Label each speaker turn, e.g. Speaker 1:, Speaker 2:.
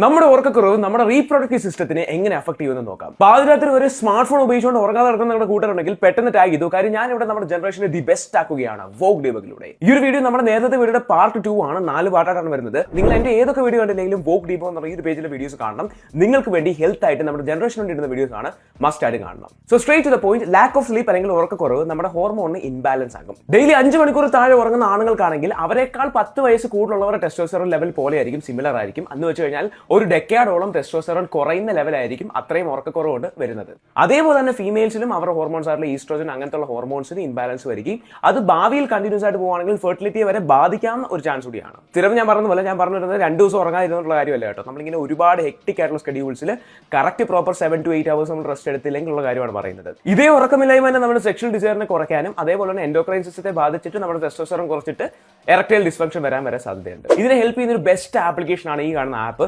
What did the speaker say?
Speaker 1: നമ്മുടെ ഉറക്കക്കുറവ് നമ്മുടെ റീപ്രൊഡക്റ്റീവ് സിസ്റ്റത്തിനെ എങ്ങനെ അഫക്ട് ചെയ്യുമെന്ന് നോക്കാം. പാതിരാത്രി ഒരു സ്മാർട്ട് ഫോൺ ഉപയോഗിച്ചുകൊണ്ട് ഉറങ്ങാതെ നടക്കുന്ന നമ്മുടെ കൂട്ടരുണ്ടെങ്കിൽ പെട്ടെന്ന് ടാഗ് ചെയ്തു. കാര്യം ഞാൻ ഇവിടെ നമ്മുടെ ജനറേഷനെ ദി ബെസ്റ്റ് ആക്കുകയാണ് വോഗ് ഡീബഗിലൂടെ. ഈ ഒരു വീഡിയോ നമ്മുടെ നേരത്തെ വീഡിയോയുടെ പാർട്ട് 2 ആണ്. 4 പാർട്ടായിട്ടാണ് വരുന്നത്. നിങ്ങൾ എന്റെ ഏതൊക്കെ വീഡിയോ കണ്ടില്ലെങ്കിലും വോഗ് ഡീബഗ് എന്ന് പറയുന്ന ഈ പേജിലെ വീഡിയോസ് കാണണം. നിങ്ങൾക്ക് വേണ്ടി ഹെൽത്ത് ആയിട്ട് നമ്മുടെ ജനറേഷൻ വേണ്ടി ഇടുന്ന വീഡിയോസ് ആണ് മസ്റ്റ് ആയിട്ട് കാണണം. So straight to the point, lack of sleep അല്ലെങ്കിൽ ഉറക്കക്കുറവ് നമ്മുടെ ഹോർമോണിനെ ഇൻബാലൻസ് ആക്കും. ഡെയിലി 5 മണിക്കൂർ താഴെ ഉറങ്ങുന്ന ആണുങ്ങൾക്കാണെങ്കിൽ അവരെക്കാൾ 10 വയസ്സ് കൂടുതലുള്ളവരുടെ ടെസ്റ്റോസ്റ്ററോൺ ലെവൽ പോലെ ആയിരിക്കും, സിമിലർ ആയിരിക്കും. എന്ന് വെച്ച് കഴിഞ്ഞാൽ ഒരു ഡെക്കാഡോളം ടെസ്റ്റോസ്റ്ററോൺ കുറയുന്ന ലെവലായിരിക്കും അത്രയും ഉറക്കക്കുറവ് കൊണ്ട് വരുന്നത്. അതേപോലെ തന്നെ ഫീമെയിൽസിലും അവരുടെ ഹോർമോൺസ് ആയിട്ടുള്ള ഈസ്ട്രോജൻ അങ്ങനത്തെ ഹോർമോൺസിന് ഇൻബാലൻസ് വരികയും അത് ഭാവിയിൽ കണ്ടിന്യൂസ് ആയിട്ട് പോകുകയാണെങ്കിൽ ഫെർട്ടിലിറ്റിയെ വരെ ബാധിക്കാവുന്ന ഒരു ചാൻസ് കൂടിയാണ്. സ്ഥിരം ഞാൻ പറഞ്ഞ പോലെ ഞാൻ പറഞ്ഞിരുന്നത് 2 ദിവസം ഉറങ്ങാതിരുന്നുള്ള കാര്യമല്ല കേട്ടോ. നമ്മളിങ്ങനെ ഒരുപാട് ഹെക്ടിക് ആയിട്ടുള്ള ഷെഡ്യൂൾസിൽ കറക്റ്റ് പ്രോപ്പർ 7 to 8 hours നമ്മൾ റെസ്റ്റ് എടുത്തില്ലെങ്കിൽ ഉള്ള കാര്യമാണ് പറയുന്നത്. ഇതേ ഉറക്കമില്ലായ്മ തന്നെ നമ്മുടെ സെക്ഷൽ ഡിസയറിനെ കുറയ്ക്കാനും അതേപോലെ തന്നെ എൻഡോക്രൈൻ സിസ്റ്റത്തെ ബാധിച്ചിട്ട് നമ്മുടെ ടെസ്റ്റോസ്റ്ററോൺ കുറച്ചിട്ട് എറക്ടൈൽ ഡിസ്ഫങ്ഷൻ വരാൻ വരെ സാധ്യതയുണ്ട്. ഇതിനെ ഹെൽപ്പ് ചെയ്യുന്ന ഒരു ബെസ്റ്റ് ആപ്ലിക്കേഷൻ ആണ് ഈ കാണുന്ന ആപ്പ്.